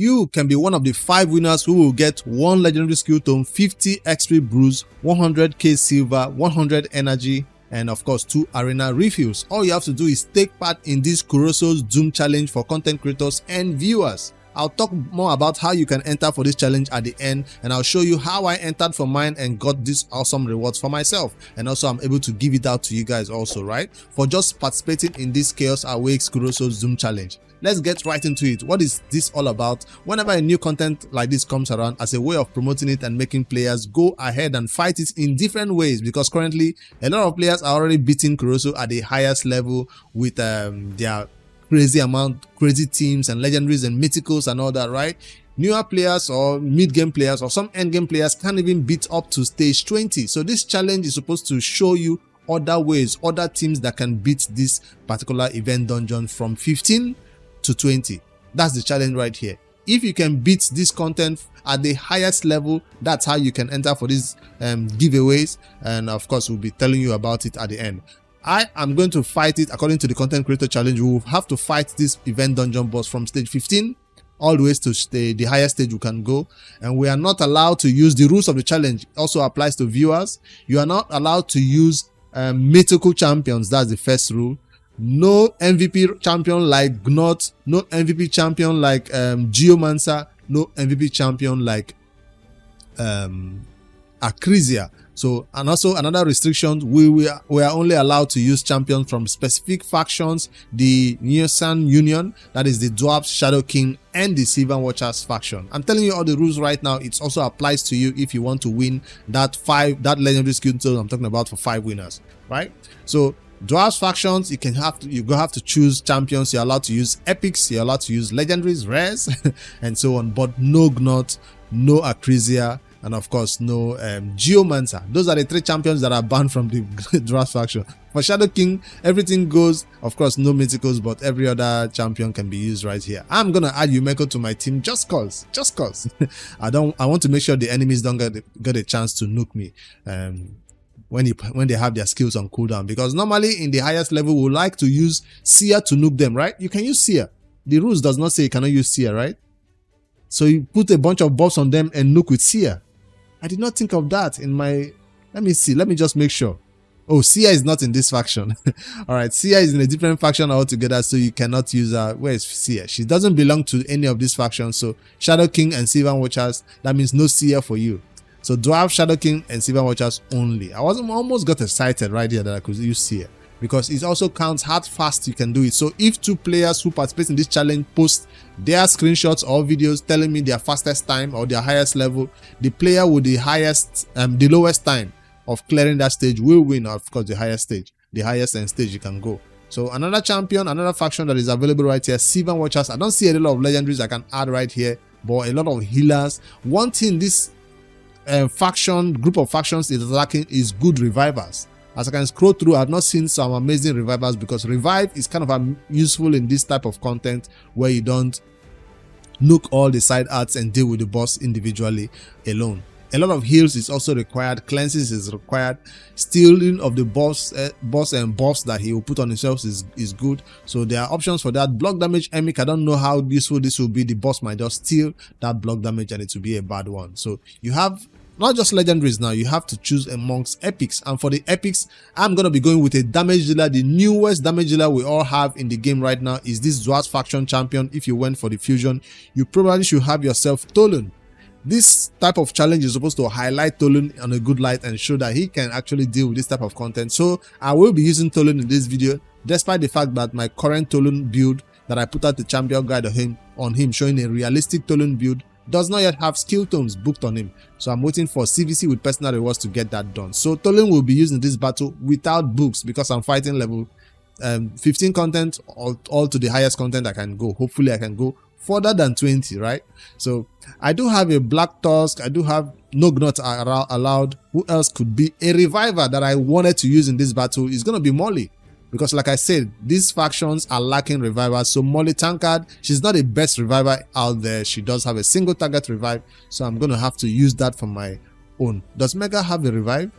you can be one of the 5 winners who will get 1 legendary skill tome, 50 XP brews, 100k silver, 100 energy, and of course 2 arena refills. All you have to do is take part in this Kuroso's Doom challenge for content creators and viewers. I'll talk more about how you can enter for this challenge at the end, and I'll show you how I entered for mine and got these awesome rewards for myself, and also I'm able to give it out to you guys also, right, for just participating in this Chaos Awakes Kuroso's Doom challenge. Let's get right into it. What is this all about? Whenever a new content like this comes around, as a way of promoting it and making players go ahead and fight it in different ways, because currently a lot of players are already beating Kuroso at the highest level with their crazy teams and legendaries and mythicals and all that, right? Newer players or mid-game players or some endgame players can't even beat up to stage 20. So this challenge is supposed to show you other ways, other teams that can beat this particular event dungeon from 15 to 20. That's the challenge right here. If you can beat this content at the highest level, that's how you can enter for these giveaways, and of course we'll be telling you about it at the end. I am going to fight it according to the content creator challenge. We will have to fight this event dungeon boss from stage 15 all the way to the highest stage you can go, and we are not allowed to use the rules of the challenge. It also applies to viewers. You are not allowed to use mythical champions. That's the first rule. No MVP champion like Gnut, no MVP champion like Geomancer, no MVP champion like Acrizia. So, and also another restriction, we are only allowed to use champions from specific factions, the Neosan Union, that is the Dwarves, Shadowkin, and the Sylvan Watchers faction. I'm telling you all the rules right now. It also applies to you if you want to win that legendary skill tome I'm talking about for 5 winners, right? So Dwarves factions, you have to choose champions. You're allowed to use epics, you're allowed to use legendaries, rares, and so on, but no Gnut, no Acrizia, and of course no Geomancer. Those are the 3 champions that are banned from the Dwarves faction. For Shadowkin, everything goes. Of course no mythicals, but every other champion can be used right here. I'm gonna add Yumeko to my team just cause I want to make sure the enemies don't get a chance to nuke me when they have their skills on cooldown, because normally in the highest level we like to use Seer to nuke them, right? You can use Seer. The rules does not say you cannot use Seer, right? So you put a bunch of buffs on them and nuke with Seer. I did not think of that in my... Let me see. Let me just make sure. Oh, Seer is not in this faction. Alright, Seer is in a different faction altogether, so you cannot use her. Where is Seer? She doesn't belong to any of these factions. So Shadowkin and Sylvan Watchers, that means no Seer for you. So Dwarf, Shadowkin, and Sylvan Watchers only. I almost got excited right here that I could use Seer, because it also counts how fast you can do it. So if 2 players who participate in this challenge post their screenshots or videos telling me their fastest time or their highest level, the player with the lowest time of clearing that stage will win. Of course, the highest end stage you can go. So another champion, another faction that is available right here, Sylvan Watchers. I don't see a lot of legendaries I can add right here, but a lot of healers. One thing this group of factions is lacking is good revivers. As I can scroll through, I've not seen some amazing revivers, because revive is kind of useful in this type of content where you don't nuke all the side arts and deal with the boss individually alone. A lot of heals is also required, cleanses is required, stealing of the boss and buffs that he will put on himself is good. So there are options for that. Block damage emic, I don't know how useful this will be. The boss might just steal that block damage and it will be a bad one. So you have not just legendaries now, you have to choose amongst epics. And for the epics, I'm going to be going with a damage dealer. The newest damage dealer we all have in the game right now is this Dwarves faction champion. If you went for the fusion, you probably should have yourself Tolun. This type of challenge is supposed to highlight Tolun on a good light and show that he can actually deal with this type of content. So I will be using Tolun in this video, despite the fact that my current Tolun build that I put out the champion guide on him showing a realistic Tolun build does not yet have skill tomes booked on him. So I'm waiting for CVC with personal rewards to get that done. So Tolun will be used in this battle without books, because I'm fighting level 15 content all to the highest content I can go. Hopefully I can go further than 20, right? So I do have a Black Tusk. I do have no Gnut allowed. Who else could be a reviver that I wanted to use in this battle? Is going to be Molly. Because like I said, these factions are lacking revivers. So Molly Tankard, she's not the best reviver out there. She does have a single target revive. So I'm going to have to use that for my own. Does Mega have a revive?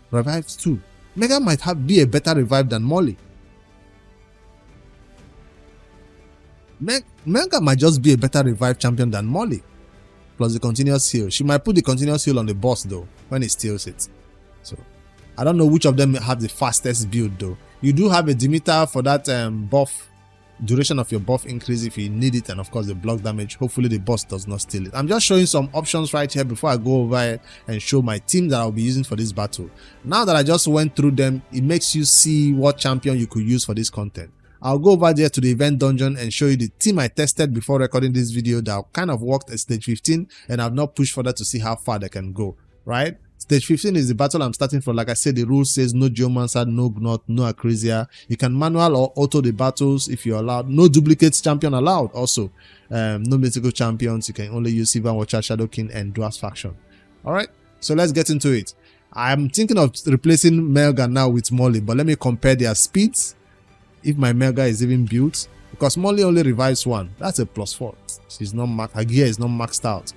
Revives too. Mega might be a better revive than Molly. Melga might just be a better revive champion than Molly. Plus the continuous heal. She might put the continuous heal on the boss though, when he steals it. So, I don't know which of them have the fastest build though. You do have a Demeter for that buff, duration of your buff increase if you need it, and of course the block damage. Hopefully the boss does not steal it. I'm just showing some options right here before I go over and show my team that I'll be using for this battle. Now that I just went through them, it makes you see what champion you could use for this content. I'll go over there to the event dungeon and show you the team I tested before recording this video that kind of worked at stage 15, and I've not pushed further to see how far they can go, right? Stage 15 is the battle I'm starting from. Like I said, the rule says no Geomancer, no Gnut, no Acrizia. You can manual or auto the battles if you're allowed. No duplicates champion allowed also. No mythical champions. You can only use Sylvan Watchers, Shadowkin, and Dwarves faction. Alright, so let's get into it. I'm thinking of replacing Melga now with Molly, but let me compare their speeds. If my Melga is even built, because Molly only revives one. That's a +4. She's not maxed. Her gear is not maxed out.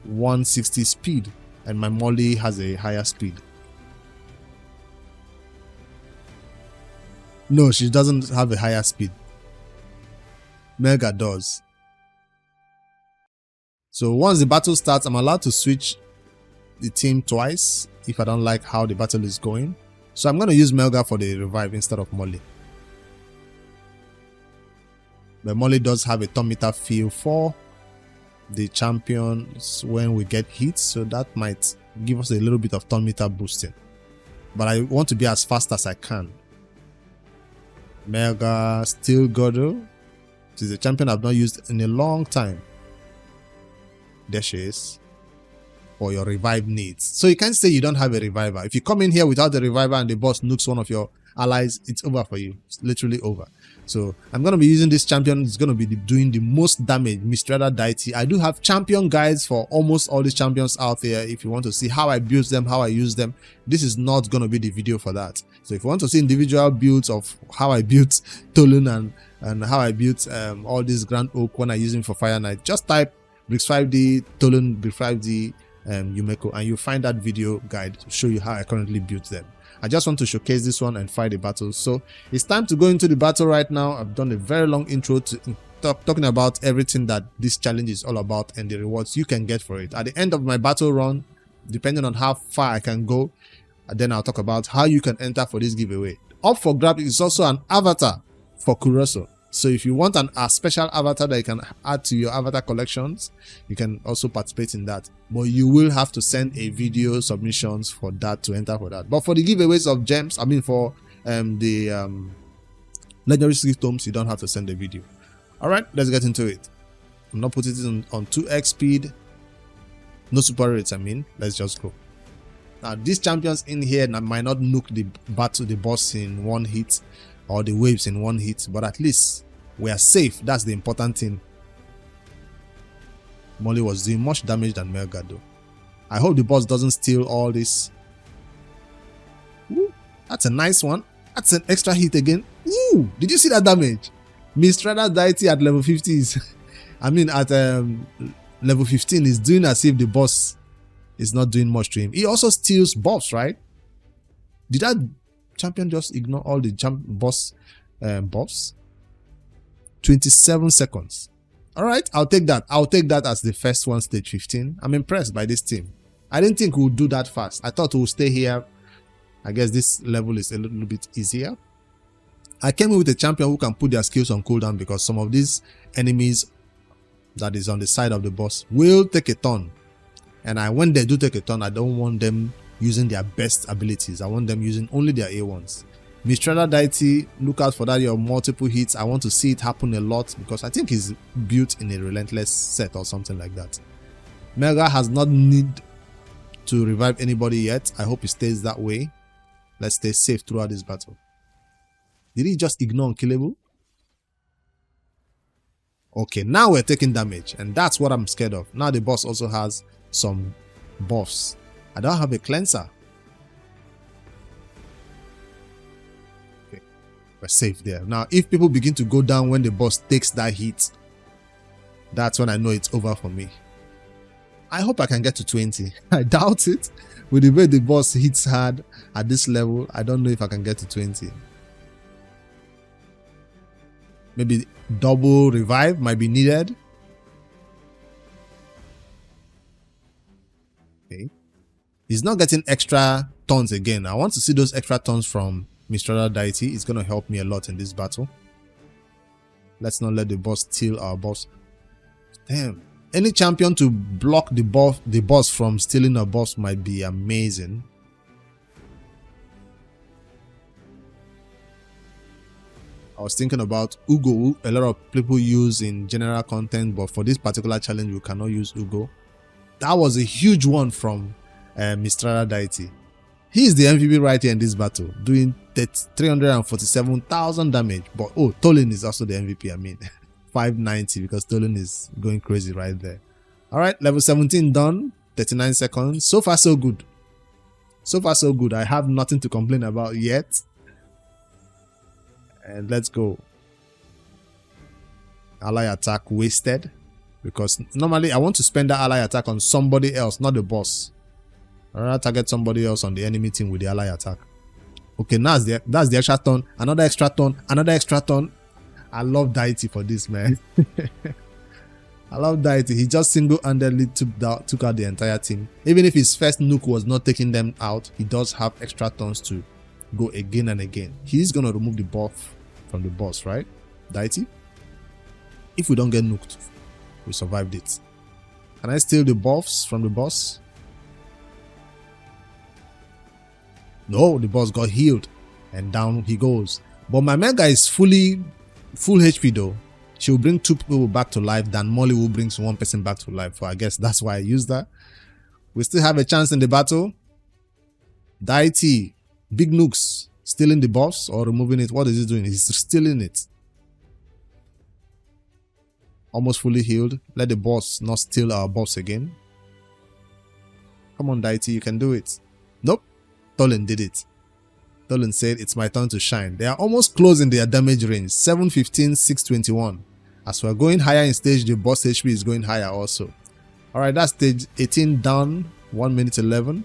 160 speed. And my Molly has a higher speed. No, she doesn't have a higher speed. Melga does. So once the battle starts, I'm allowed to switch the team twice if I don't like how the battle is going. So I'm going to use Melga for the revive instead of Molly. But Molly does have a turn meter feel for the champions when we get hit, so that might give us a little bit of turn meter boosting. But I want to be as fast as I can. Melga Steel Girdle. She's a champion I've not used in a long time. There she is. For your revive needs. So you can't say you don't have a reviver. If you come in here without a reviver and the boss nukes one of your allies, it's over for you. It's literally over. So I'm going to be using this champion. It's going to be doing the most damage, Mistrada Deity. I do have champion guides for almost all these champions out there. If you want to see how I build them, how I use them, this is not going to be the video for that. So if you want to see individual builds of how I built Tolun and how I built all these Grand Oak when I use them for Fire Knight, just type Bricks 5D, Tolun, Bricks 5D, Yumeko, and you'll find that video guide to show you how I currently built them. I just want to showcase this one and fight the battle. So it's time to go into the battle right now. I've done a very long intro to talking about everything that this challenge is all about and the rewards you can get for it. At the end of my battle run, depending on how far I can go, then I'll talk about how you can enter for this giveaway. Up for grab is also an avatar for Kuroso. So if you want a special avatar that you can add to your avatar collections, you can also participate in that. But you will have to send a video submissions for that to enter for that. But for the giveaways of gems, I mean for the legendary skill tomes, you don't have to send a video. Alright, let's get into it. I'm not putting it on 2x speed. No super rates, I mean. Let's just go. Now these champions in here might not nuke the boss in one hit or the waves in one hit, but at least we are safe. That's the important thing. Molly was doing much damage than Melga though. I hope the boss doesn't steal all this. Ooh, that's a nice one. That's an extra hit again. Ooh, did you see that damage? Mistrada Deity at level 50 is I mean at level 15 is doing as if the boss is not doing much to him. He also steals buffs, right? Did that champion just ignore all the boss buffs? 27 seconds. Alright, I'll take that. I'll take that as the first one, stage 15. I'm impressed by this team. I didn't think we would do that fast. I thought we would stay here. I guess this level is a little bit easier. I came in with a champion who can put their skills on cooldown because some of these enemies that is on the side of the boss will take a turn. And when they do take a turn, I don't want them using their best abilities. I want them using only their A1s. Mistrada Deity, look out for that, your multiple hits. I want to see it happen a lot because I think he's built in a relentless set or something like that. Melga has not need to revive anybody yet. I hope he stays that way. Let's stay safe throughout this battle. Did he just ignore unkillable? Okay, now we're taking damage and that's what I'm scared of. Now the boss also has some buffs. I don't have a cleanser. Okay, we're safe there. Now, if people begin to go down when the boss takes that hit, that's when I know it's over for me. I hope I can get to 20. I doubt it. With the way the boss hits hard at this level, I don't know if I can get to 20. Maybe double revive might be needed. Okay. He's not getting extra turns again. I want to see those extra turns from Mistral Deity. It's going to help me a lot in this battle. Let's not let the boss steal our boss. Damn. Any champion to block the boss from stealing a boss might be amazing. I was thinking about Ugo. A lot of people use in general content, but for this particular challenge, we cannot use Ugo. That was a huge one from Mistral Deity. He is the MVP right here in this battle, doing 347,000 damage. But oh, Tolin is also the MVP. I mean, 590 because Tolin is going crazy right there. All right, level 17 done. 39 seconds. So far, so good. So far, so good. I have nothing to complain about yet. And let's go. Ally attack wasted. Because normally I want to spend that ally attack on somebody else, not the boss. I'd rather target somebody else on the enemy team with the ally attack. Okay, now that's the extra turn. Another extra turn. Another extra turn. I love Deity for this, man. I love Deity. He just single-handedly took out the entire team. Even if his first nuke was not taking them out, he does have extra turns to go again and again. He's going to remove the buff from the boss, right? Deity? If we don't get nuked, we survived it. Can I steal the buffs from the boss? No, the boss got healed. And down he goes. But my Mega is full HP though. She will bring 2 people back to life. Than Molly will bring 1 person back to life. So I guess that's why I used that. We still have a chance in the battle. Deity. Big nukes. Stealing the buffs or removing it. What is he doing? He's stealing it. Almost fully healed. Let the boss not steal our buffs again. Come on, Deity, you can do it. Nope. Tolin did it. Tolin said, it's my turn to shine. They are almost close in their damage range. 715, 621. As we're going higher in stage, the boss HP is going higher also. Alright, that's stage 18 down. 1 minute 11.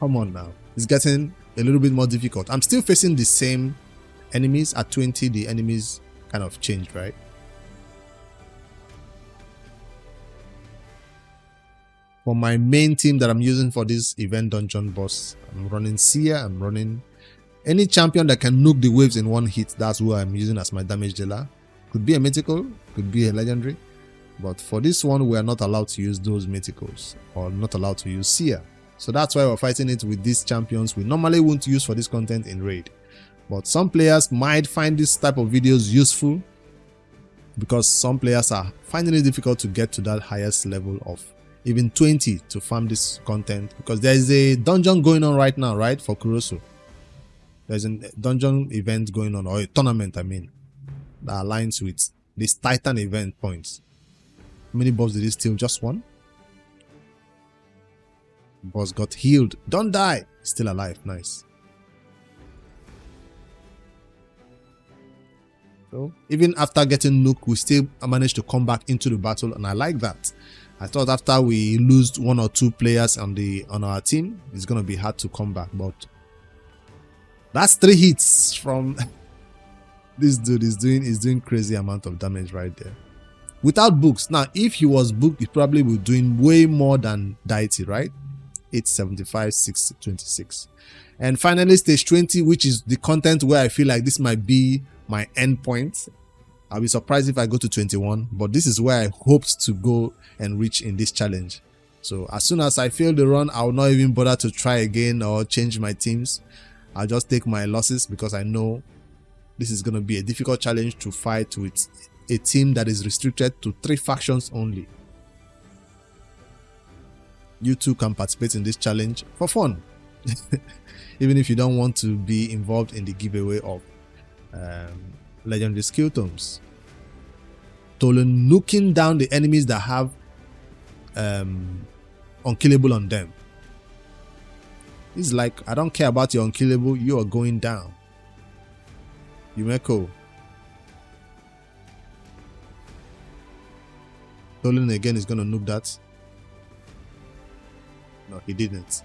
Come on now. It's getting a little bit more difficult. I'm still facing the same enemies. At 20, the enemies kind of changed, right? For my main team that I'm using for this event dungeon boss, I'm running Seer, I'm running any champion that can nuke the waves in one hit. That's who I'm using as my damage dealer. Could be a mythical, could be a legendary, but for this one we are not allowed to use those mythicals or not allowed to use Seer. So that's why we're fighting it with these champions we normally won't use for this content in raid. But some players might find this type of videos useful because some players are finding it difficult to get to that highest level of even 20 to farm this content, because there is a dungeon going on right now, right, for Kuroso. There's a dungeon event going on, or a tournament, I mean, that aligns with this Titan event points. How many buffs did he steal? Just 1? Boss got healed. Don't die. Still alive. Nice. So even after getting nuke, we still managed to come back into the battle, and I like that. I thought after we lose 1 or 2 players on our team, it's gonna be hard to come back, but that's 3 hits from this dude. Is doing crazy amount of damage right there without books. Now if he was booked, he probably would be doing way more than Deity, right? 875, 626. And finally stage 20, which is the content where I feel like this might be my end point. I'll be surprised if I go to 21, but this is where I hoped to go and reach in this challenge. So as soon as I fail the run, I will not even bother to try again or change my teams. I'll just take my losses because I know this is going to be a difficult challenge to fight with a team that is restricted to 3 factions only. You too can participate in this challenge for fun. Even if you don't want to be involved in the giveaway of legendary skill tomes. Tolin nuking down the enemies that have unkillable on them. It's like, I don't care about your unkillable, you are going down. Yumeko. Tolin again is gonna nuke that. No, he didn't.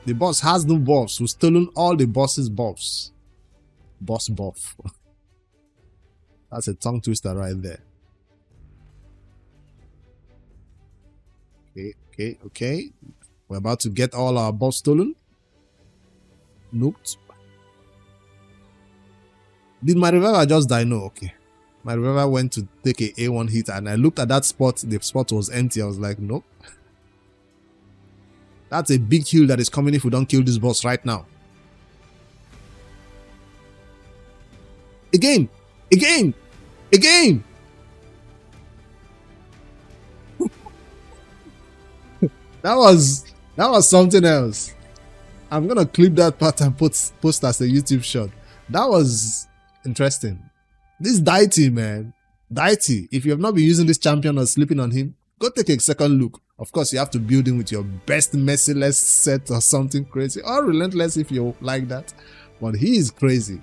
The boss has no buffs. We've stolen all the boss's buffs. Boss buff. That's a tongue twister right there. Okay. We're about to get all our buffs stolen. Nuked. Did my reviver just die? No, okay. My reviver went to take a A1 hit and I looked at that spot. The spot was empty. I was like, nope. That's a big heal that is coming if we don't kill this boss right now. Again. That was something else. I'm gonna clip that part and post as a YouTube shot. That was interesting. This deity, man. Deity. If you have not been using this champion or sleeping on him, go take a second look. Of course, you have to build him with your best merciless set or something crazy. Or relentless if you like that. But he is crazy.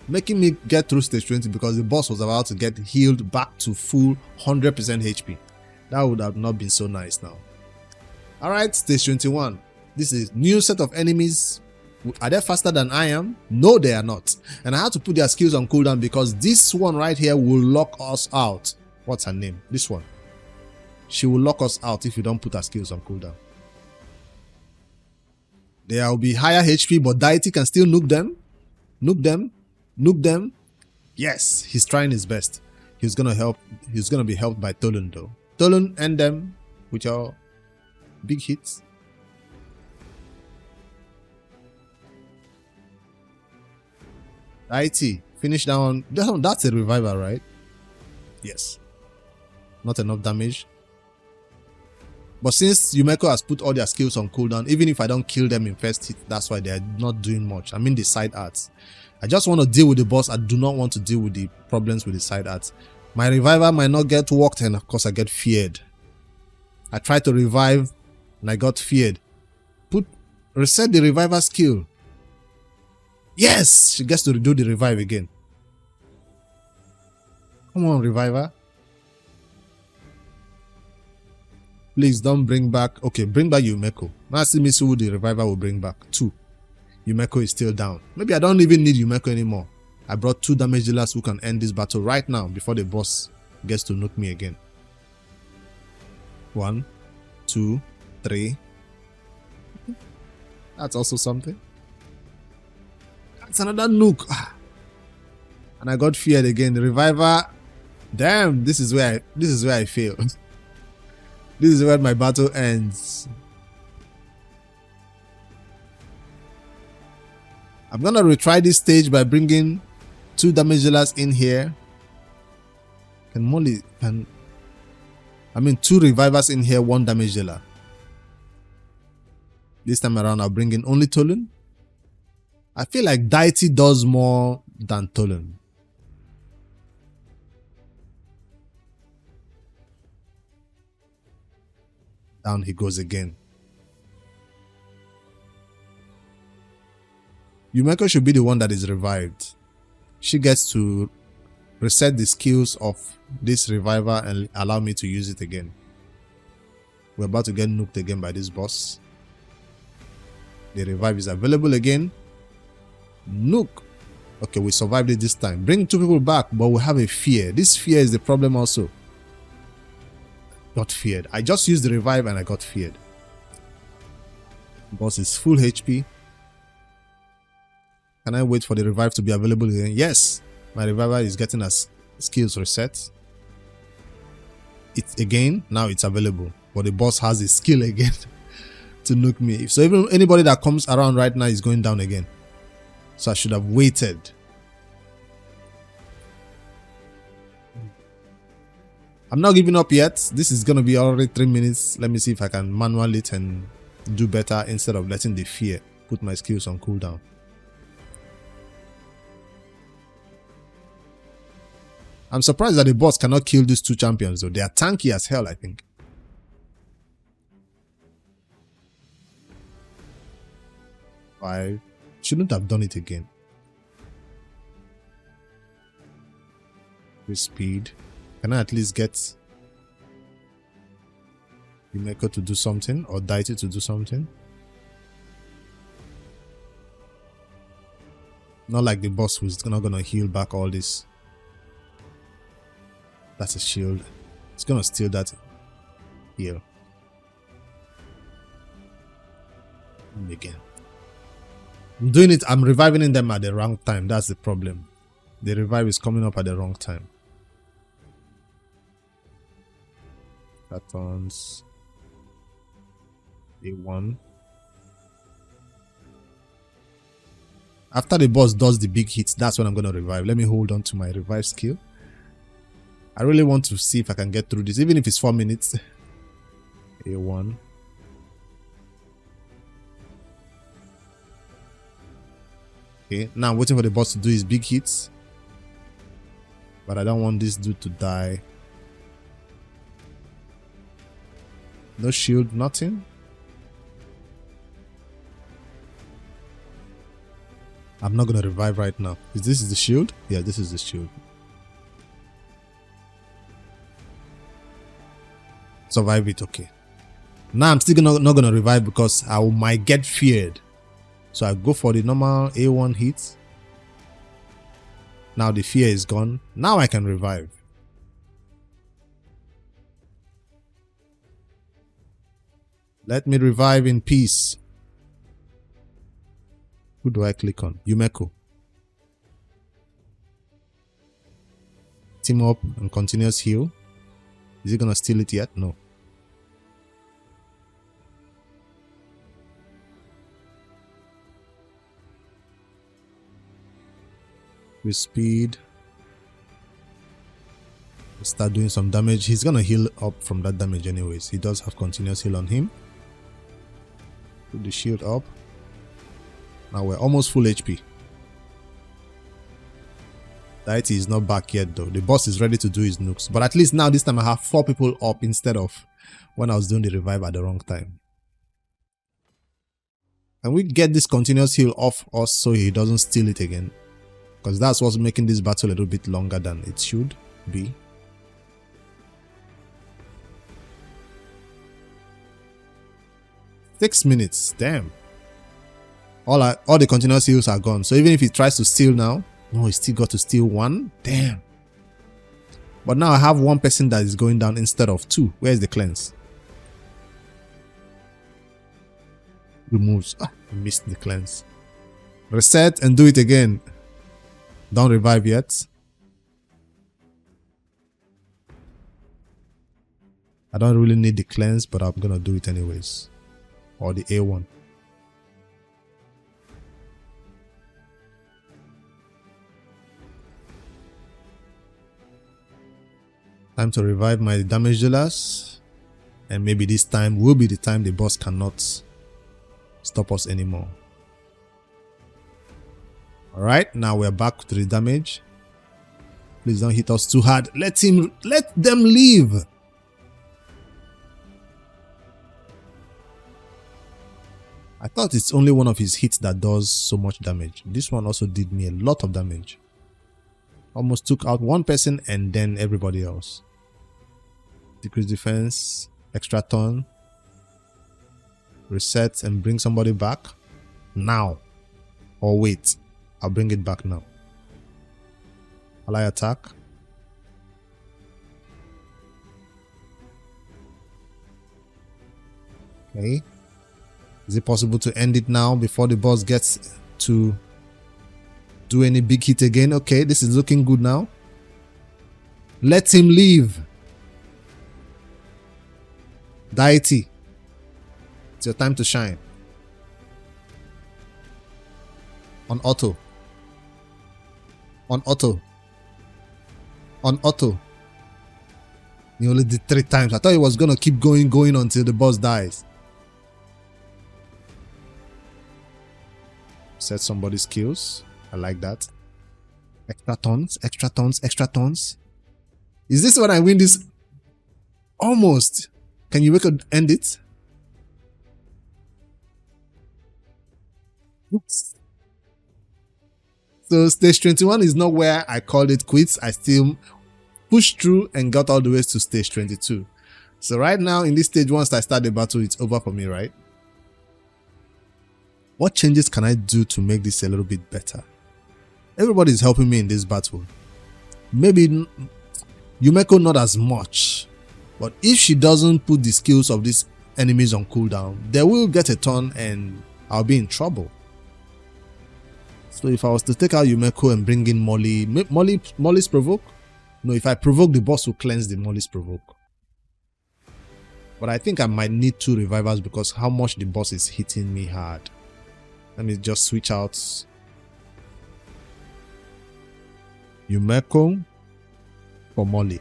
Making me get through stage 20 because the boss was about to get healed back to full 100% HP. That would have not been so nice now. Alright, stage 21. This is new set of enemies. Are they faster than I am? No, they are not. And I had to put their skills on cooldown because this one right here will lock us out. What's her name? This one. She will lock us out if you don't put her skills on cooldown. There will be higher HP, but deity can still nuke them. Nuke them. Yes, he's trying his best. He's gonna help. He's gonna be helped by Tolan though. Tolan, end them with your big hits. IT, finish that one. That's a revival, right? Yes. Not enough damage. But since Yumeko has put all their skills on cooldown, even if I don't kill them in first hit, that's why they are not doing much. I mean the side arts. I just want to deal with the boss. I do not want to deal with the problems with the side arts. My reviver might not get worked and of course I get feared. I tried to revive and I got feared. Reset the reviver skill. Yes! She gets to do the revive again. Come on, reviver. Please don't bring back. Okay, bring back Yumeko. Now see me see who the reviver will bring back. 2. Yumeko is still down. Maybe I don't even need Yumeko anymore. I brought 2 damage dealers who can end this battle right now before the boss gets to nuke me again. 1, 2, 3. That's also something. That's another nuke. And I got feared again. The reviver. Damn, this is where I fail. This is where my battle ends. I'm gonna retry this stage by bringing 2 damage dealers in here. 2 revivers in here, 1 damage dealer. This time around I'll bring in only Tolan. I feel like deity does more than Tolan. Down he goes again. Yumeko should be the one that is revived. She gets to reset the skills of this reviver and allow me to use it again. We're about to get nuked again by this boss. The revive is available again. Nuke. Okay, we survived it this time. Bring 2 people back, but we have a fear. This fear is the problem also. Got feared. I just used the revive and I got feared. Boss is full HP. Can I wait for the revive to be available again? Yes. My reviver is getting us skills reset. It's again. Now it's available. But the boss has his skill again to nuke me. So even anybody that comes around right now is going down again. So I should have waited. I'm not giving up yet. This is going to be already 3 minutes. Let me see if I can manual it and do better instead of letting the fear put my skills on cooldown. I'm surprised that the boss cannot kill these 2 champions though. They are tanky as hell, I think. I shouldn't have done it again. With speed. Can I at least get Yumeko to do something or deity to do something? Not like the boss who's not gonna heal back all this. That's a shield. It's gonna steal that heal. Again. I'm doing it, I'm reviving them at the wrong time. That's the problem. The revive is coming up at the wrong time. That turns A1. After the boss does the big hits, that's when I'm going to revive. Let me hold on to my revive skill. I really want to see if I can get through this, even if it's 4 minutes. A1. Okay, now I'm waiting for the boss to do his big hits. But I don't want this dude to die. No shield, nothing. I'm not going to revive right now. Is this the shield? Yeah, this is the shield. Survive it, okay. Now I'm still not going to revive because I might get feared. So I go for the normal A1 hit. Now the fear is gone. Now I can revive. Let me revive in peace. Who do I click on? Yumeko. Team up and continuous heal. Is he gonna steal it yet? No. With speed. Start doing some damage. He's gonna heal up from that damage anyways. He does have continuous heal on him. Put the shield up. Now we're almost full HP. Deity is not back yet though. The boss is ready to do his nukes. But at least now this time I have 4 people up instead of when I was doing the revive at the wrong time. Can we get this continuous heal off us so he doesn't steal it again? Because that's what's making this battle a little bit longer than it should be. Six minutes, damn. All the continuous heals are gone. So even if he tries to steal now, no, he still got to steal 1. Damn. But now I have 1 person that is going down instead of 2. Where's the cleanse? Removes. Ah, I missed the cleanse. Reset and do it again. Don't revive yet. I don't really need the cleanse, but I'm gonna do it anyways. Or the A1. Time to revive my damage dealers. And maybe this time will be the time the boss cannot stop us anymore. Alright, now we're back to the damage. Please don't hit us too hard. Let them leave. I thought it's only one of his hits that does so much damage. This one also did me a lot of damage. Almost took out 1 person and then everybody else. Decrease defense, extra turn. Reset and bring somebody back. Now. Or wait, I'll bring it back now. Ally attack. Okay. Is it possible to end it now before the boss gets to do any big hit again? Okay, this is looking good now. Let him leave. Deity, it's your time to shine. On auto. On auto. On auto. He only did 3 times. I thought he was gonna keep going until the boss dies. Set somebody's skills. I like that. Extra tons, extra tons, extra tons. Is this when I win this? Almost. Can you end it? Oops. So stage 21 is not where I called it quits. I still pushed through and got all the way to stage 22. So right now in this stage, once I start the battle, it's over for me, right? What changes can I do to make this a little bit better? Everybody is helping me in this battle. Maybe Yumeko not as much, but if she doesn't put the skills of these enemies on cooldown, they will get a turn and I'll be in trouble. So if I was to take out Yumeko and bring in Molly's provoke? No, if I provoke, the boss will cleanse the Molly's provoke. But I think I might need 2 revivers because how much the boss is hitting me hard. Let me just switch out Yumeko for Molly.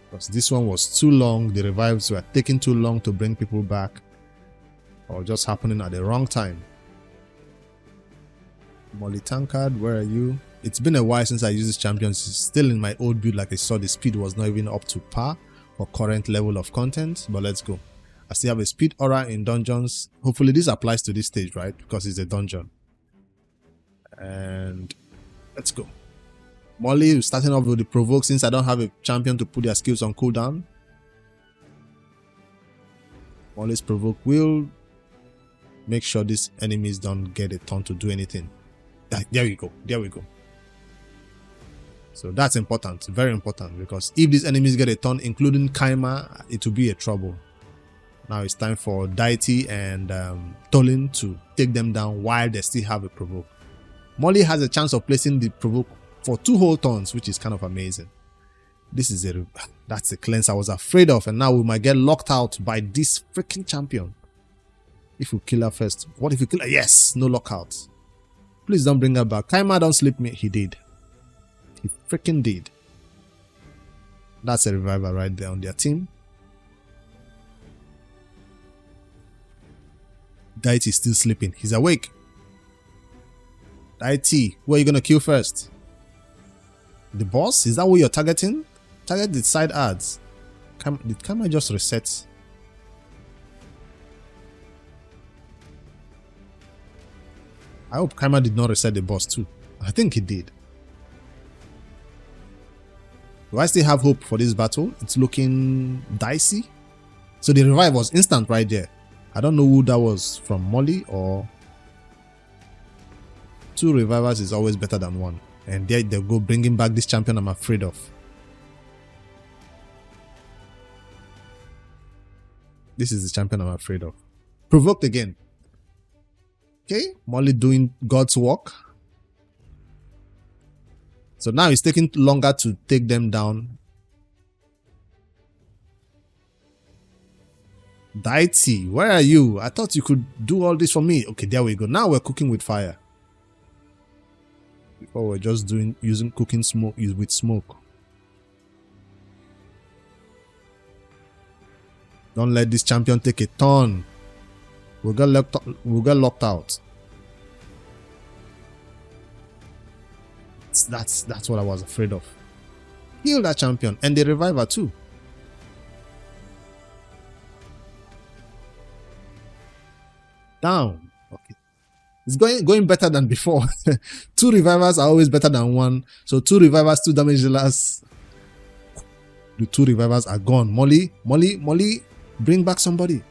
Because this one was too long, the revives were taking too long to bring people back. Or just happening at the wrong time. Molly Tankard, where are you? It's been a while since I used this champion. It's still in my old build. Like I saw, the speed was not even up to par for current level of content. But let's go. I still have a speed aura in dungeons. Hopefully this applies to this stage, right? Because it's a dungeon. And let's go. Molly, starting off with the provoke since I don't have a champion to put their skills on cooldown. Molly's provoke will make sure these enemies don't get a turn to do anything. There we go. There we go. So that's important. Very important. Because if these enemies get a turn, including Kaima, it will be a trouble. Now it's time for Deity and Tolin to take them down while they still have a provoke. Molly has a chance of placing the provoke for 2 whole turns, which is kind of amazing. This is that's a cleanse I was afraid of, and now we might get locked out by this freaking champion. If we kill her first. What if we kill her? Yes, no lockout. Please don't bring her back. Kaima, don't sleep me. He did. He freaking did. That's a reviver right there on their team. Deity is still sleeping. He's awake. Deity, who are you gonna kill first? The boss? Is that what you're targeting? Target the side ads. Did Kaima just reset? I hope Kaima did not reset the boss too. I think he did. Do I still have hope for this battle? It's looking dicey. So the revive was instant right there. I don't know who that was from, Molly or... 2 revivers is always better than 1. And there they go, bringing back this champion I'm afraid of. This is the champion I'm afraid of. Provoked again. Okay, Molly doing God's work. So now it's taking longer to take them down. Deity, where are you? I thought you could do all this for me. Okay, there we go. Now we're cooking with fire. Before we're just using cooking smoke with smoke. Don't let this champion take a turn. We'll get locked out. That's what I was afraid of. Heal that champion and the reviver too. Down. Okay. It's going better than before. 2 revivers are always better than 1. So 2 revivers, 2 damage dealers. The 2 revivers are gone. Molly, bring back somebody.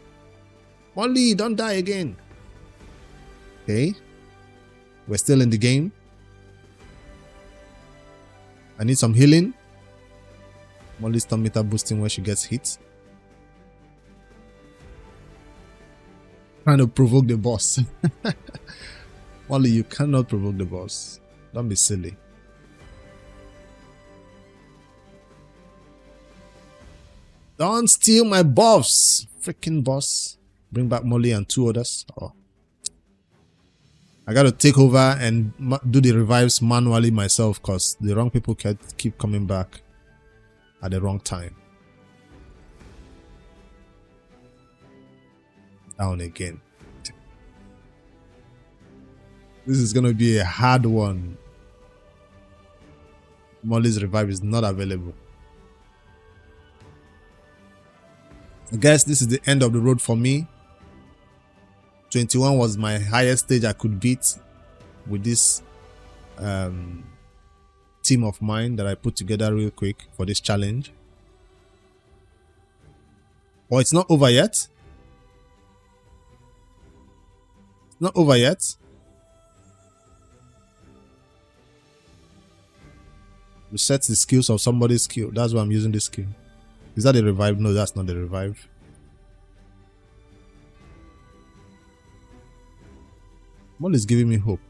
Molly, don't die again. Okay. We're still in the game. I need some healing. Molly's turn meter boosting when she gets hit. Trying to provoke the boss. Molly, you cannot provoke the boss. Don't be silly. Don't steal my buffs. Freaking boss. Bring back Molly and 2 others. Oh. I gotta take over and do the revives manually myself because the wrong people keep coming back at the wrong time. Down again. This is gonna be a hard one. Molly's revive is not available. I guess this is the end of the road for me. 21 was my highest stage I could beat with this team of mine that I put together real quick for this challenge. Oh, it's not over yet. It's not over yet. Reset the skills of somebody's skill. That's why I'm using this skill. Is that the revive? No, that's not the revive. What is giving me hope?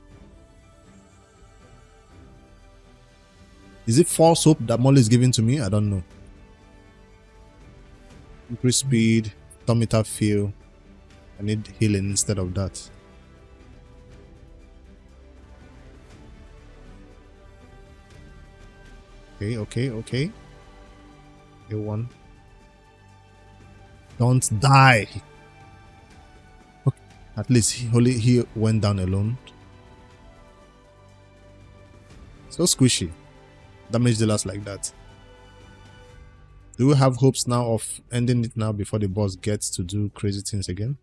Is it false hope that Molly is giving to me? I don't know. Increase speed, meter feel. I need healing instead of that. Okay. A1. Don't die. Okay. At least he went down alone. So squishy. Damage dealers like that. Do we have hopes now of ending it now before the boss gets to do crazy things again?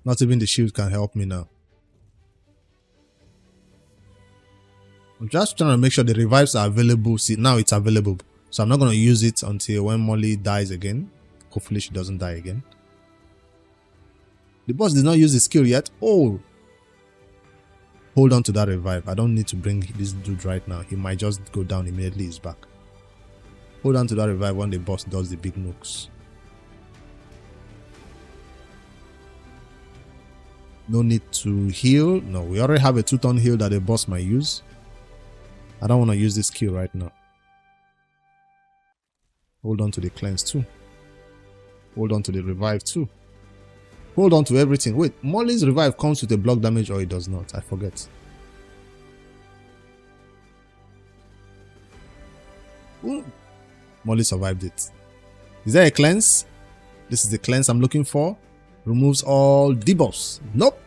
Not even the shield can help me now. I'm just trying to make sure the revives are available. See, now it's available. So I'm not going to use it until when Molly dies again. Hopefully she doesn't die again. The boss did not use the skill yet. Oh! Hold on to that revive. I don't need to bring this dude right now. He might just go down immediately. He's back. Hold on to that revive when the boss does the big nukes. No need to heal. No, we already have a 2-turn heal that the boss might use. I don't want to use this skill right now. Hold on to the cleanse too. Hold on to the revive too. Hold on to everything. Wait, Molly's revive comes with a block damage or it does not? I forget. Ooh. Molly survived it. Is there a cleanse? This is the cleanse I'm looking for. Removes all debuffs. Nope.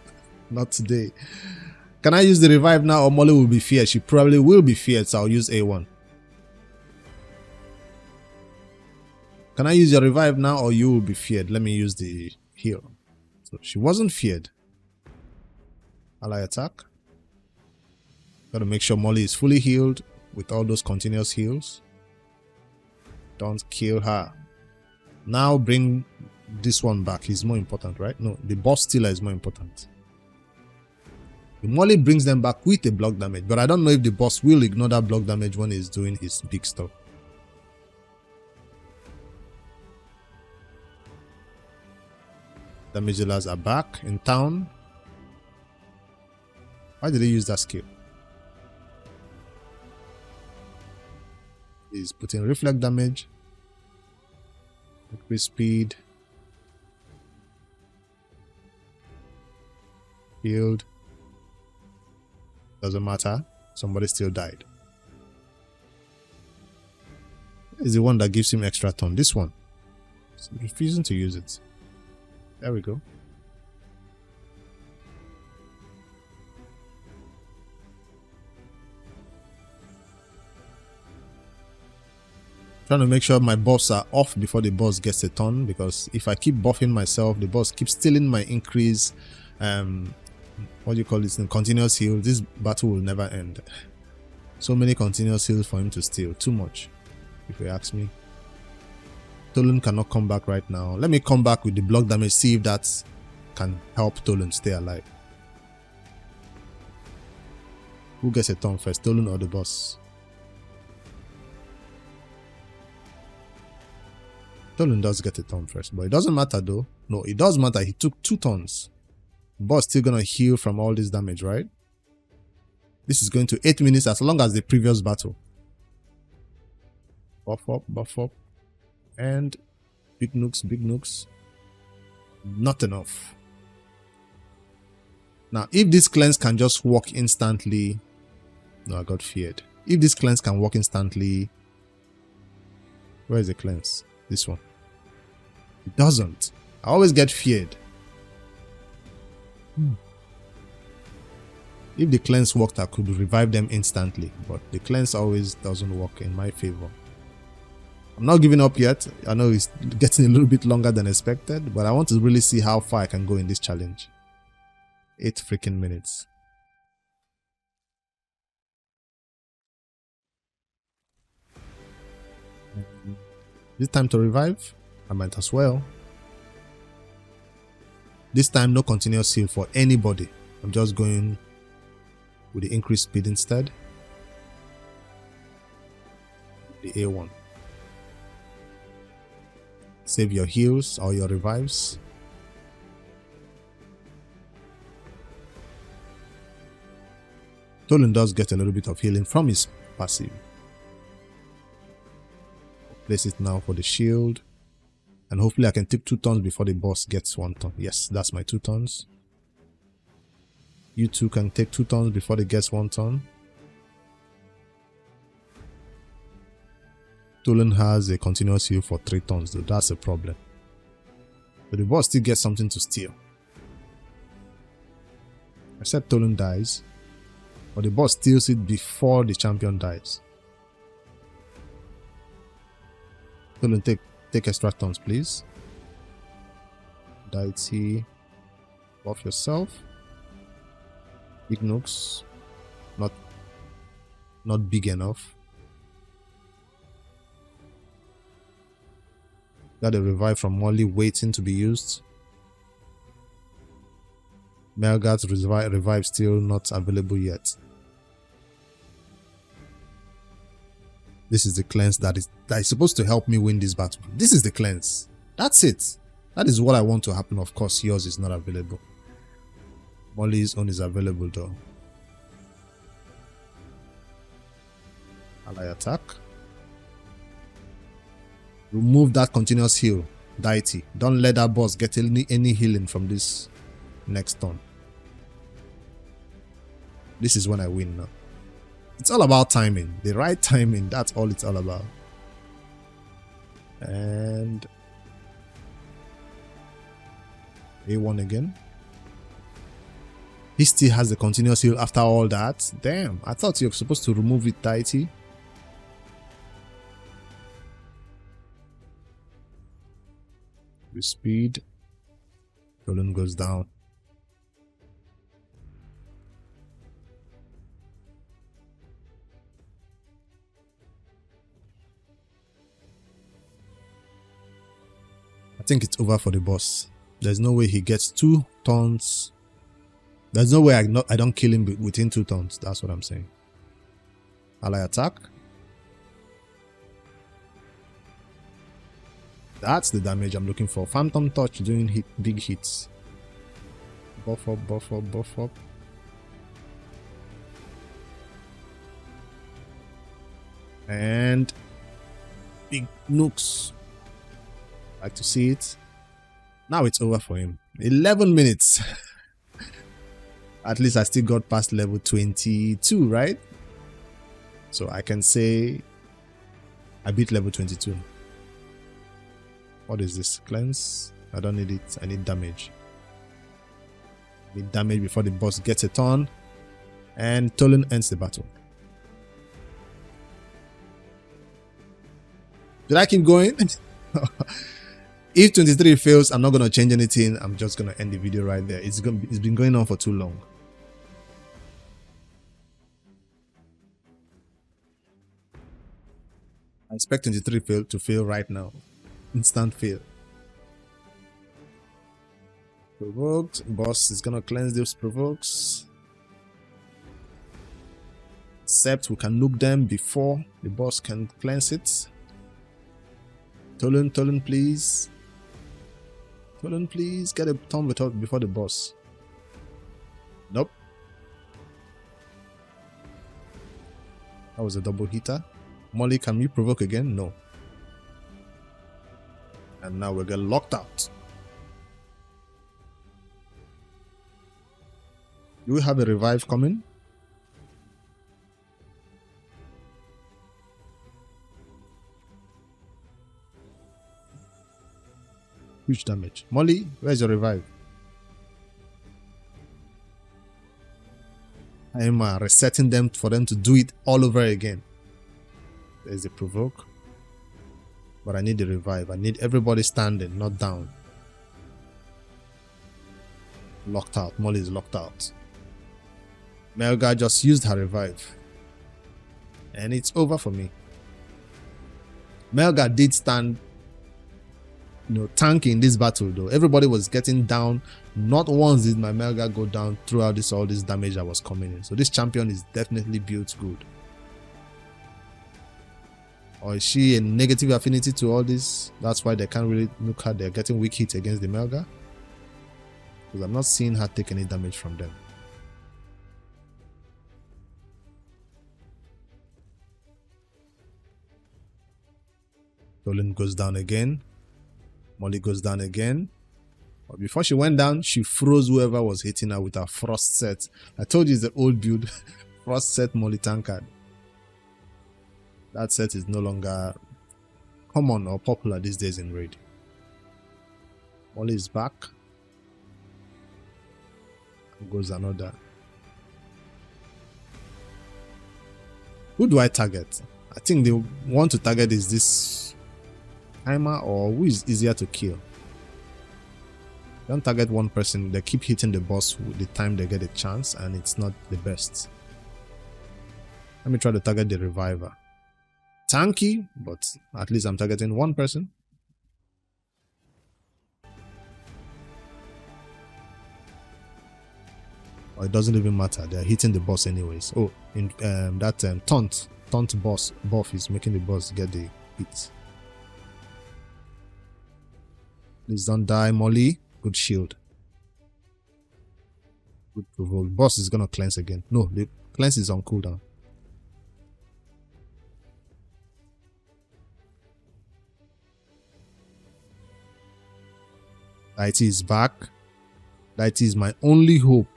Not today. Can I use the revive now or Molly will be feared? She probably will be feared, so I'll use A1. Can I use your revive now or you will be feared? Let me use the heal. So she wasn't feared. Ally attack. Gotta make sure Molly is fully healed with all those continuous heals. Don't kill her. Now bring this one back. He's more important, right? No, the boss stealer is more important. The Molly brings them back with a block damage, but I don't know if the boss will ignore that block damage when he's doing his big stuff. Damage dealers are back in town. Why did he use that skill? He's putting reflect damage. Increase speed. Healed. Doesn't matter. Somebody still died. Is the one that gives him extra turn. This one. He's refusing to use it. There we go. Trying to make sure my buffs are off before the boss gets a turn, because if I keep buffing myself, the boss keeps stealing my increase. What do you call this thing? Continuous heal. This battle will never end. So many continuous heals for him to steal. Too much, if you ask me. Tolan cannot come back right now. Let me come back with the block damage, see if that can help Tolan stay alive. Who gets a turn first, Tolan or the boss? Tolan does get a turn first, but it doesn't matter though. No, it does matter. He took 2 turns. Boss still gonna heal from all this damage, right? This is going to 8 minutes as long as the previous battle. Buff up. And big nukes. Not enough. Now, if this cleanse can just walk instantly. No, I got feared. If this cleanse can walk instantly. Where is the cleanse? This one. It doesn't. I always get feared. If the cleanse worked, I could revive them instantly, but the cleanse always doesn't work in my favor. I'm not giving up yet. I know it's getting a little bit longer than expected, but I want to really see how far I can go in this challenge. 8 freaking minutes. Is it time to revive? I might as well. This time, no continuous heal for anybody. I'm just going with the increased speed instead. The A1. Save your heals or your revives. Tolan does get a little bit of healing from his passive. Place it now for the shield. And hopefully I can take 2 turns before the boss gets 1 turn. Yes, that's my 2 turns. You two can take 2 turns before they gets 1 turn. Tolan has a continuous heal for 3 turns though. That's a problem. But the boss still gets something to steal. Except Tolan dies. But the boss steals it before the champion dies. Tolan, take extra turns, please. Deity. Buff yourself. Big nukes. Not big enough. Got a revive from Molly waiting to be used. Melgar's revive still not available yet. This is the cleanse that is supposed to help me win this battle. This is the cleanse. That's it. That is what I want to happen. Of course, yours is not available. Molly's own is available though. Ally attack. Remove that continuous heal. Deity. Don't let that boss get any healing from this next turn. This is when I win now. It's all about timing. The right timing. That's all it's all about. And A1 again. He still has the continuous heal after all that. Damn. I thought you were supposed to remove it, Deity. With speed. Tolan goes down. I think it's over for the boss. There's no way he gets 2 turns. There's no way I don't kill him within 2 turns. That's what I'm saying. Ally attack. That's the damage I'm looking for. Phantom touch doing big hits. Buff up, buff up, buff up. And big nukes. Like to see it. Now it's over for him. 11 minutes. At least I still got past level 22, right? So I can say I beat level 22. What is this? Cleanse? I don't need it. I need damage. I need damage before the boss gets a turn. And Tolan ends the battle. Did I keep going? If 23 fails, I'm not going to change anything. I'm just going to end the video right there. It's been going on for too long. I expect 23 to fail right now. Instant fail. Provoked. Boss is going to cleanse those provokes. Except we can nuke them before the boss can cleanse it. Tolan, please. Tolan, please. Get a turn before the boss. Nope. That was a double hitter. Molly, can we provoke again? No. And now we get locked out. Do we have a revive coming? Huge damage. Molly, where's your revive? I am resetting them for them to do it all over again. There's the provoke. But I need the revive. I need everybody standing, not down. Locked out. Molly is locked out. Melgar just used her revive. And it's over for me. Melgar did stand tanking this battle though. Everybody was getting down. Not once did my Melga go down throughout all this damage that was coming in. So this champion is definitely built good. Or is she a negative affinity to all this? That's why they can't really look at. They're getting weak hit against the Melga. Because I'm not seeing her take any damage from them. Dolan goes down again. Molly goes down again. But before she went down, she froze whoever was hitting her with her Frost set. I told you it's the old build. Frost set Molly tankard. That set is no longer common or popular these days in raid. Molly is back. And goes another. Who do I target? I think they want to target is this timer, or who is easier to kill. Don't target one person. They keep hitting the boss with the time they get a chance, and it's not the best. Let me try to target the reviver. Tanky, but at least I'm targeting one person. Or it doesn't even matter. They're hitting the boss anyways. Oh, in that taunt boss buff is making the boss get the hit. Please don't die, Molly. Good shield. Good provoke. Boss is gonna cleanse again. No, the cleanse is on cooldown. Deity is back. Deity is my only hope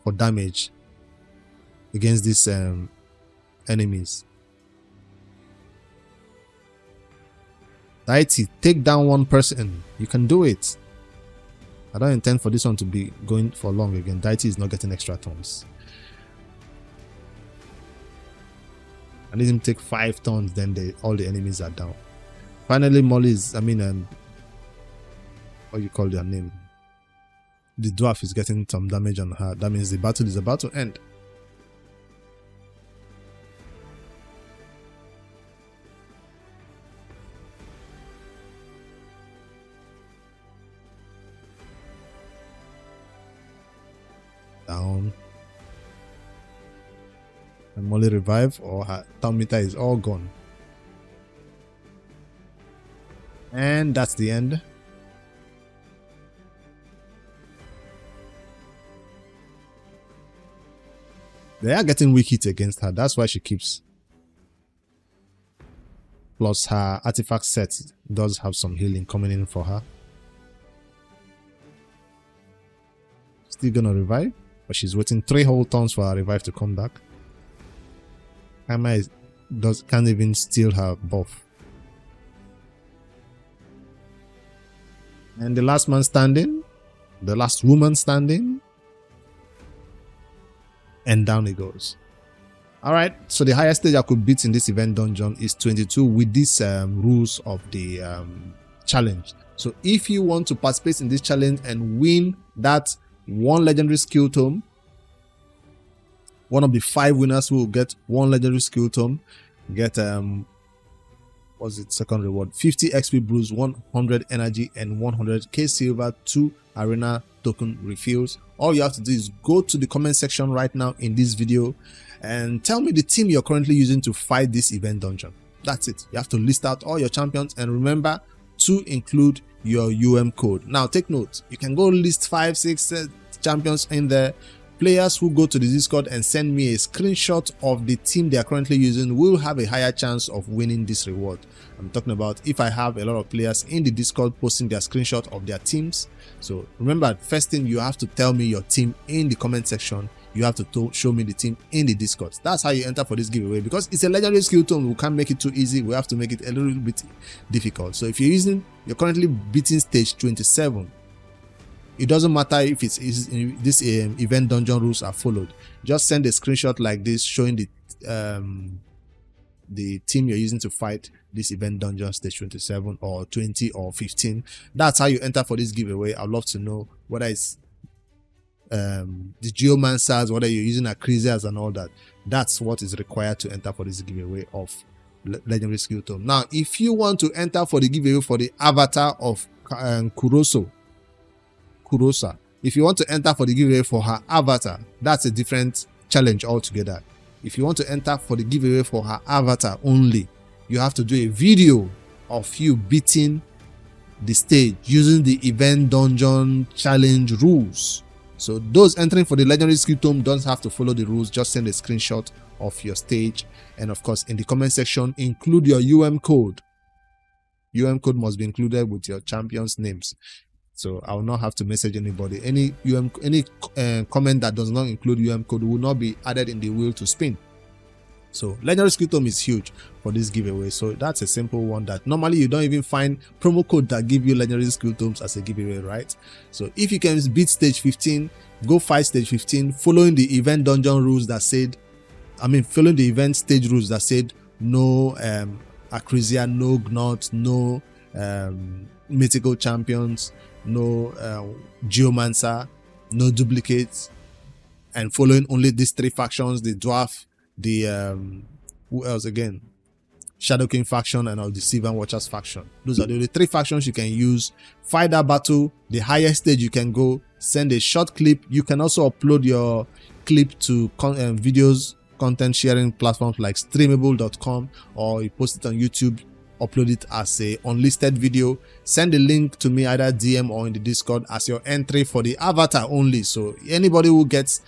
for damage against these enemies. Deity, take down one person. You can do it. I don't intend for this one to be going for long again. Deity is not getting extra turns. I need him to take 5 turns, then all the enemies are down. Finally, Molly's, what you call their name? The dwarf is getting some damage on her. That means the battle is about to end. Down. And Molly revive, or her town meter is all gone. And that's the end. They are getting weak hit against her. That's why she keeps. Plus her artifact set does have some healing coming in for her. Still gonna revive, but she's waiting 3 whole turns for her revive to come back. Emma can't even steal her buff. And the last man standing, the last woman standing, and down it goes. Alright, so the highest stage I could beat in this event dungeon is 22 with these rules of the challenge. So if you want to participate in this challenge and win that 1 legendary skill tome, one of the 5 winners who will get 1 legendary skill tome, get what's it, second reward, 50 XP brews, 100 energy, and 100k silver, 2 arena token refills. All you have to do is go to the comment section right now in this video and tell me the team you're currently using to fight this event dungeon. That's it. You have to list out all your champions, and remember to include your code. Now take note, you can go list 5, 6 champions in there. Players who go to the Discord and send me a screenshot of the team they are currently using will have a higher chance of winning this reward. I'm talking about if I have a lot of players in the Discord posting their screenshot of their teams. So remember, first thing, you have to tell me your team in the comment section. You have to show me the team in the Discord. That's how you enter for this giveaway, because it's a legendary skill tome. We can't make it too easy. We have to make it a little bit difficult. So if you're currently beating stage 27, it doesn't matter if this event dungeon rules are followed. Just send a screenshot like this showing the team you're using to fight this event dungeon stage 27 or 20 or 15. That's how you enter for this giveaway. I'd love to know whether it's the Geomancers, whether you're using Acrizias and all that. That's what is required to enter for this giveaway of legendary skill tome. Now, if you want to enter for the giveaway for the avatar of Kurosa, if you want to enter for the giveaway for her avatar, that's a different challenge altogether. If you want to enter for the giveaway for her avatar only, you have to do a video of you beating the stage using the event dungeon challenge rules. So those entering for the legendary skill tome don't have to follow the rules, just send a screenshot of your stage, and of course in the comment section include your code. Code must be included with your champions names. So I will not have to message anybody. Any comment that does not include code will not be added in the wheel to spin. So legendary skill tome is huge for this giveaway. So that's a simple one that normally you don't even find promo code that give you legendary skill tomes as a giveaway, right? So if you can beat stage 15, go fight stage 15, following the event dungeon rules that said, following the event stage rules that said no Acrizia, no Gnut, no mythical champions, no Geomancer, no duplicates, and following only these 3 factions, the Dwarf, the who else again, Shadowkin faction, and the Sylvan Watchers faction. Those are the only 3 factions you can use. Fight that battle. The highest stage you can go, send a short clip. You can also upload your clip to videos content sharing platforms like streamable.com, or you post it on YouTube, upload it as a unlisted video, send the link to me either DM or in the Discord as your entry for the avatar only. So anybody who gets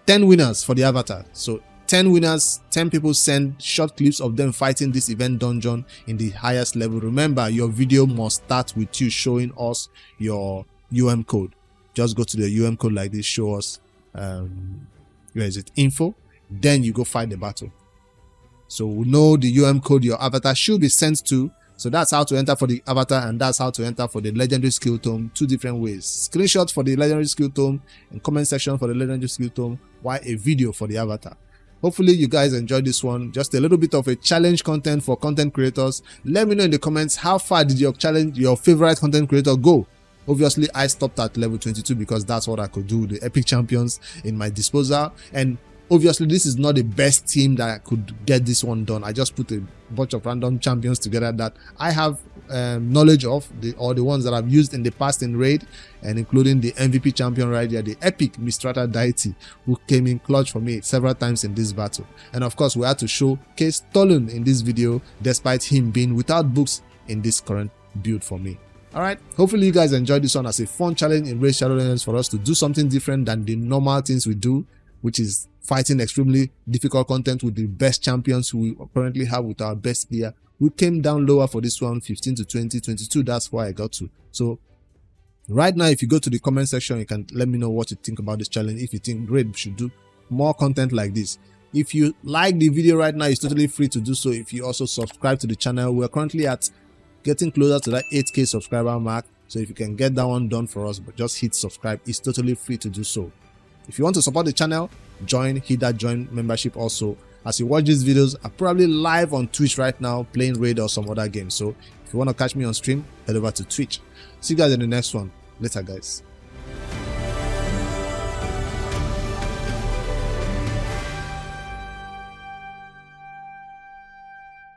10 winners for the avatar, so 10 winners, 10 people send short clips of them fighting this event dungeon in the highest level. Remember, your video must start with you showing us your code. Just go to the code like this, show us where is it, info, then you go fight the battle. So we know the code your avatar should be sent to. So that's how to enter for the avatar, and that's how to enter for the legendary skill tome, 2 different ways. Screenshot for the legendary skill tome and comment section for the legendary skill tome, while a video for the avatar. Hopefully you guys enjoyed this one. Just a little bit of a challenge content for content creators. Let me know in the comments, how far did your favorite content creator go? Obviously I stopped at level 22 because that's what I could do, the epic champions in my disposal. And obviously this is not the best team that could get this one done. I just put a bunch of random champions together that I have knowledge of, the ones that I've used in the past in raid, and including the MVP champion right here, the epic Mistrata deity, who came in clutch for me several times in this battle. And of course we had to showcase Tolun in this video despite him being without books in this current build for me. Alright, hopefully you guys enjoyed this one as a fun challenge in Raid Shadowlands for us to do something different than the normal things we do, which is fighting extremely difficult content with the best champions who we currently have with our best gear. We came down lower for this one, 15 to 20, 22, that's why I got to. So right now, if you go to the comment section, you can let me know what you think about this challenge. If you think Raid should do more content like this. If you like the video right now, it's totally free to do so. If you also subscribe to the channel, we're currently at getting closer to that 8K subscriber mark. So if you can get that one done for us, but just hit subscribe, it's totally free to do so. If you want to support the channel, hit that join membership also. As you watch these videos, I'm probably live on Twitch right now playing Raid or some other game. So if you want to catch me on stream, head over to Twitch. See you guys in the next one. Later, guys.